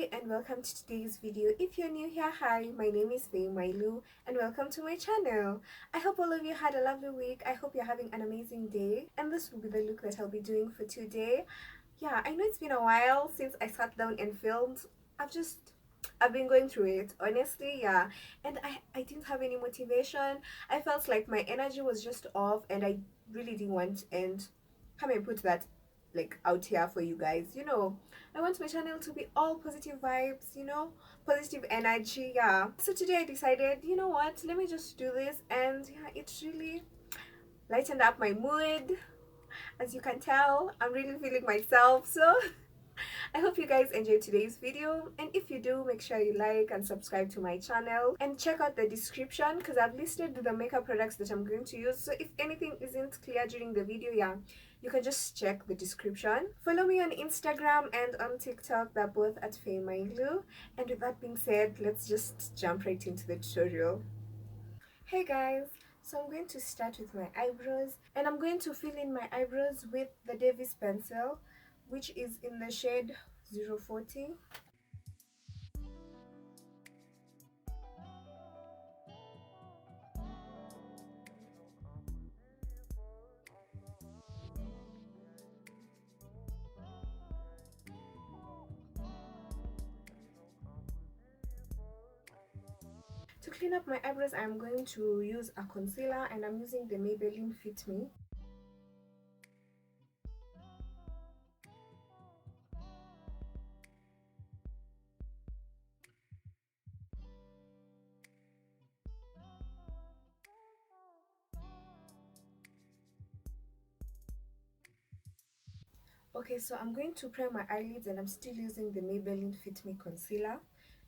Hi and welcome to today's video. If you're new here, hi, my name is Phaye Mailu and welcome to my channel. I hope all of you had a lovely week. I hope you're having an amazing day, and this will be the look that I'll be doing for today. Yeah, I know it's been a while since I sat down and filmed. I've been going through it, honestly. Yeah, and I didn't have any motivation. I felt like my energy was just off and I really didn't want and come and put that like out here for you guys. I want my channel to be all positive vibes, positive energy. Yeah, so today I decided, you know what, let me just do this, and yeah, it's really lightened up my mood. As you can tell, I'm really feeling myself. So I hope you guys enjoyed today's video, and if you do, make sure you like and subscribe to my channel and check out the description because I've listed the makeup products that I'm going to use. So if anything isn't clear during the video, yeah, you can just check the description. Follow me on Instagram and on TikTok. They're both at Phaye Mailu. And with that being said, let's just jump right into the tutorial. Hey guys, so I'm going to start with my eyebrows, and I'm going to fill in my eyebrows with the Davis pencil, which is in the shade 040. To clean up my eyebrows, I'm going to use a concealer, and I'm using the Maybelline Fit-Me. Okay, so I'm going to prime my eyelids, and I'm still using the Maybelline Fit-Me concealer.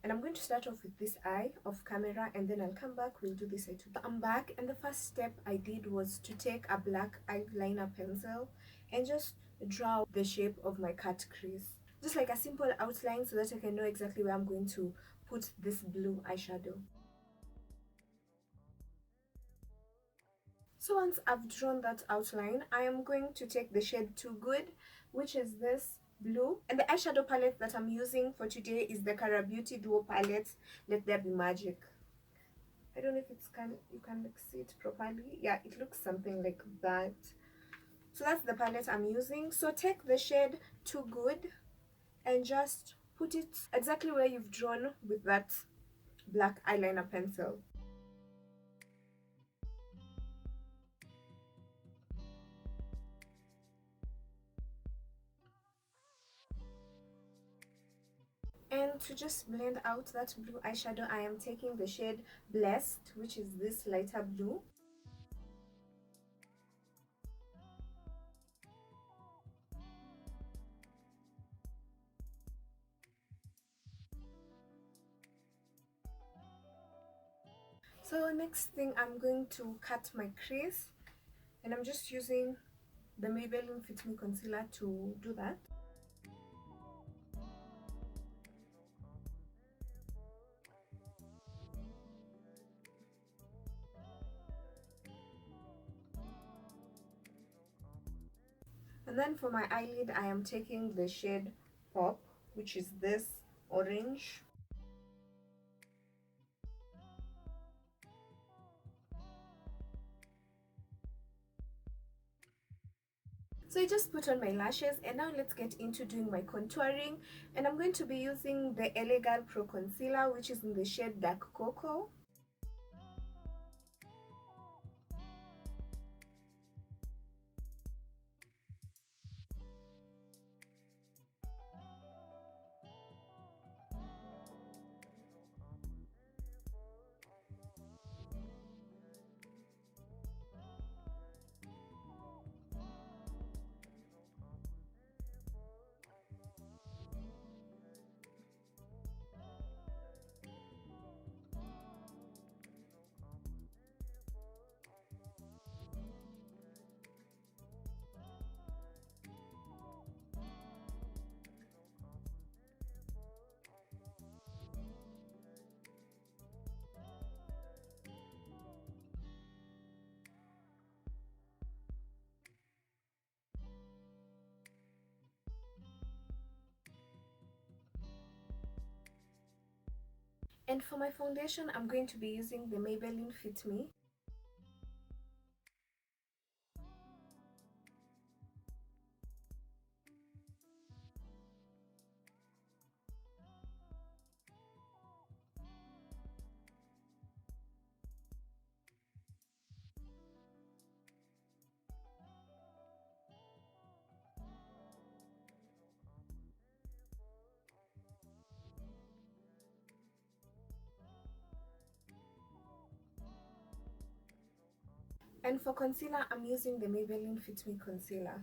And I'm going to start off with this eye off camera, and then I'll come back, we'll do this eye too. I'm back, and the first step I did was to take a black eyeliner pencil and just draw the shape of my cut crease. Just like a simple outline so that I can know exactly where I'm going to put this blue eyeshadow. So once I've drawn that outline, I am going to take the shade Too Good, which is this blue. And the eyeshadow palette that I'm using for today is the Cara Beauty Duo palette, Let There Be Magic. I don't know if you can like see it properly. Yeah, it looks something like that. So that's the palette I'm using. So take the shade Too Good and just put it exactly where you've drawn with that black eyeliner pencil. And to just blend out that blue eyeshadow, I am taking the shade Blessed, which is this lighter blue. So next thing, I'm going to cut my crease, and I'm just using the Maybelline Fit-Me concealer to do that. And then for my eyelid, I am taking the shade Pop, which is this orange. So I just put on my lashes, and now let's get into doing my contouring. And I'm going to be using the LA Girl Pro Concealer, which is in the shade Dark Cocoa. And for my foundation, I'm going to be using the Maybelline Fit-Me. And for concealer, I'm using the Maybelline Fit-Me concealer.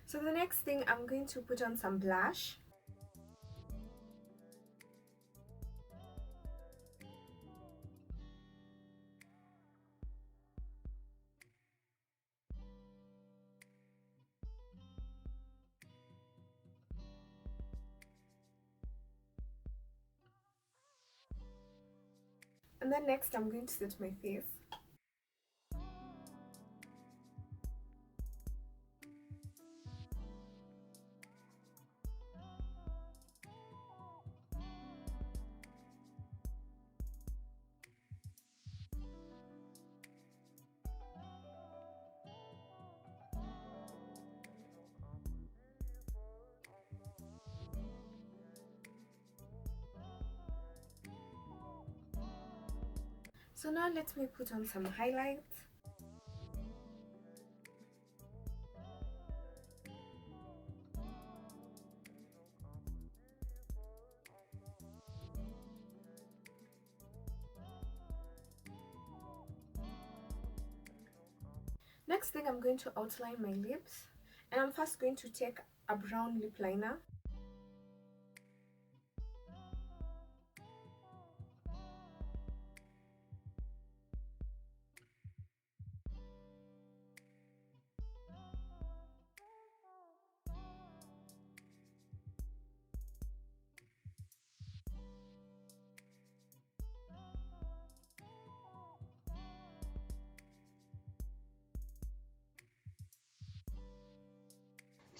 So the next thing, I'm going to put on some blush. And then next, I'm going to set my face. So now let me put on some highlight. Next thing, I'm going to outline my lips, and I'm first going to take a brown lip liner.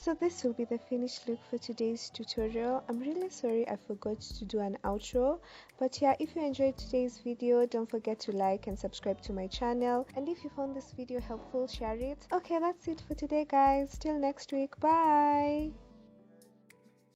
So this will be the finished look for today's tutorial. I'm really sorry I forgot to do an outro, but yeah, if you enjoyed today's video, don't forget to like and subscribe to my channel, and if you found this video helpful, share it. Okay, that's it for today guys. Till next week, bye.